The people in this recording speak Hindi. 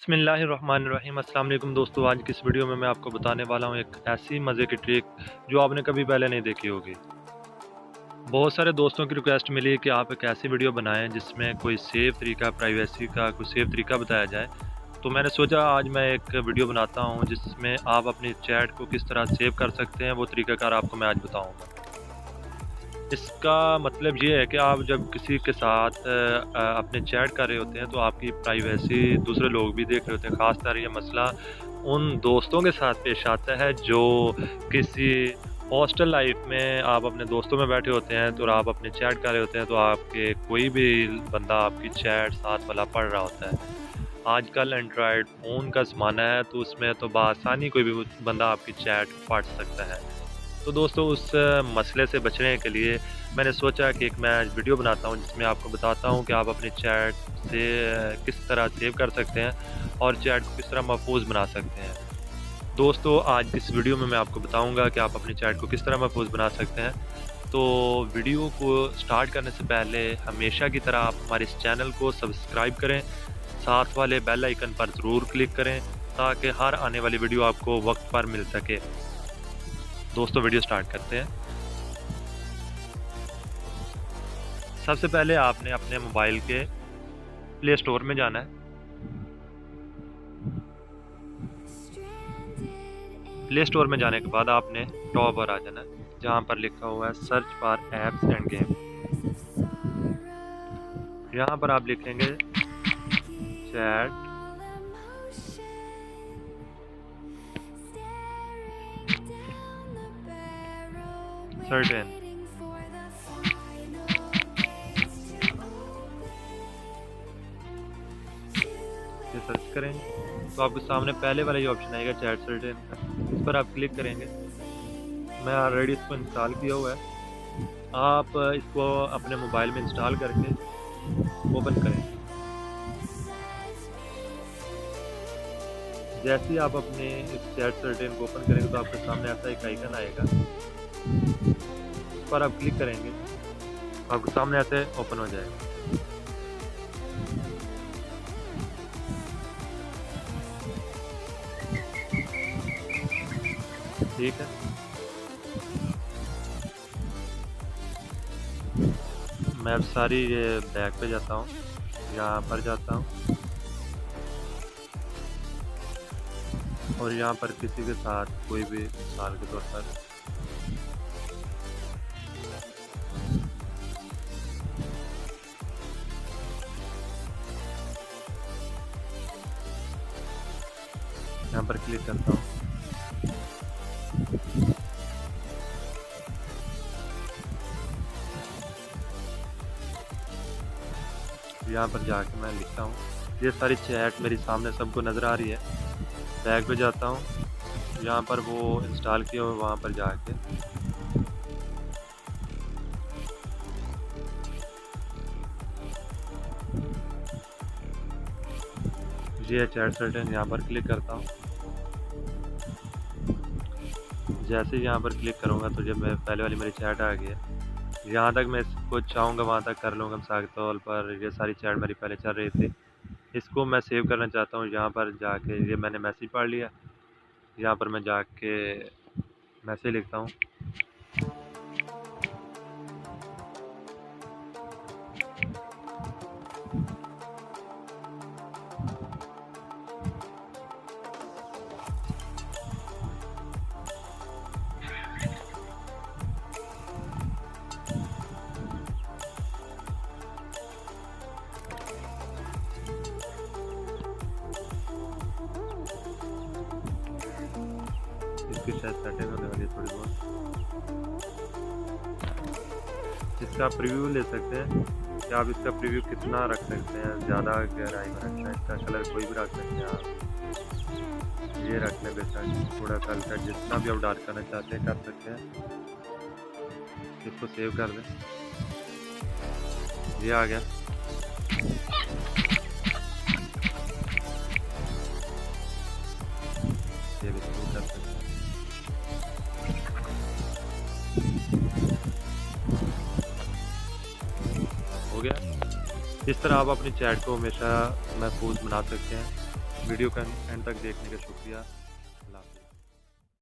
बिस्मिल्लाहिर्रहमानिर्रहीम। अस्सलाम वालेकुम दोस्तों, आज की इस वीडियो में मैं आपको बताने वाला हूँ एक ऐसी मज़े की ट्रिक जो आपने कभी पहले नहीं देखी होगी। बहुत सारे दोस्तों की रिक्वेस्ट मिली कि आप एक ऐसी वीडियो बनाएं जिसमें कोई सेफ तरीका, प्राइवेसी का कोई सेफ तरीका बताया जाए। तो मैंने सोचा आज मैं एक वीडियो बनाता हूँ जिसमें आप अपनी चैट को किस तरह सेव कर सकते हैं, वो तरीकाकार आपको मैं आज बताऊँगा। इसका मतलब ये है कि आप जब किसी के साथ अपने चैट कर रहे होते हैं तो आपकी प्राइवेसी दूसरे लोग भी देख रहे होते हैं। ख़ासकर ये मसला उन दोस्तों के साथ पेश आता है जो किसी हॉस्टल लाइफ में आप अपने दोस्तों में बैठे होते हैं तो आप अपने चैट कर रहे होते हैं, तो आपके कोई भी बंदा आपकी चैट साथ वाला पढ़ रहा होता है। आजकल एंड्रॉयड फ़ोन का ज़माना है तो उसमें तो बआसानी कोई भी बंदा आपकी चैट पढ़ सकता है। तो दोस्तों उस मसले से बचने के लिए मैंने सोचा कि एक मैं वीडियो बनाता हूँ जिसमें आपको बताता हूँ कि आप अपने चैट से किस तरह सेव कर सकते हैं और चैट को किस तरह महफूज बना सकते हैं। दोस्तों आज इस वीडियो में मैं आपको बताऊँगा कि आप अपनी चैट को किस तरह महफूज बना सकते हैं। तो वीडियो को स्टार्ट करने से पहले हमेशा की तरह आप हमारे इस चैनल को सब्सक्राइब करें, साथ वाले बेल आइकन पर ज़रूर क्लिक करें ताकि हर आने वाली वीडियो आपको वक्त पर मिल सके। दोस्तों वीडियो स्टार्ट करते हैं। सबसे पहले आपने अपने मोबाइल के प्ले स्टोर में जाना है। प्ले स्टोर में जाने के बाद आपने टॉप पर आ जाना है जहाँ पर लिखा हुआ है search for apps end game. यहाँ पर आप लिखेंगे चैट सर्टेन। ये सर्च करेंगे तो आपके सामने पहले वाला ये ऑप्शन आएगा चैट सर्टेन का, इस पर आप क्लिक करेंगे। मैं ऑलरेडी इसको इंस्टॉल किया हुआ है। आप इसको अपने मोबाइल में इंस्टॉल करके ओपन करें। जैसे ही आप अपने इस चैट सर्टेन को ओपन करेंगे तो आपके सामने ऐसा एक आइकन आएगा, इस पर आप क्लिक करेंगे, आपके सामने ऐसे ओपन हो जाएगा। ठीक है, मैं अब सारी ये बैक पे जाता हूँ, यहाँ पर जाता हूँ और यहाँ पर किसी के साथ कोई भी मिसाल के तौर पर यहाँ पर क्लिक करता हूँ। यहाँ पर जाके मैं लिखता हूँ, ये सारी चैट मेरी सामने सबको नज़र आ रही है। बैक पे जाता हूँ, यहाँ पर वो इंस्टॉल किया हुआ, वहाँ पर जाके ये चैट सर्टेन यहाँ पर क्लिक करता हूँ। जैसे ही यहाँ पर क्लिक करूँगा तो जब मैं पहले वाली मेरी चैट आ गई है, यहाँ तक मैं इसको चाहूँगा वहाँ तक कर लूँगा। मिसाल के तौर पर ये सारी चैट मेरी पहले चल रही थी, इसको मैं सेव करना चाहता हूँ। यहाँ पर जाके ये मैंने मैसेज पढ़ लिया, यहाँ पर मैं जाके मैसेज लिखता हूँ। इसकी शायद सेटिंग होने वाली है थोड़ी बहुत। इसका प्रीव्यू ले सकते हैं कि आप इसका प्रीव्यू कितना रख सकते हैं, ज़्यादा गहराई में रखना है, इसका कलर कोई भी रख सकते हैं आप। ये रखने बेशक थोड़ा सा हल्का, जितना भी आप डार्क करना चाहते हैं कर सकते हैं। इसको सेव कर दें, ये आ गया। ये भी सेव कर सकते हैं। हो गया। इस तरह आप अपनी चैट को हमेशा महफूज बना सकते हैं। वीडियो का एंड तक देखने का शुक्रिया। अल्लाह हाफ़िज़।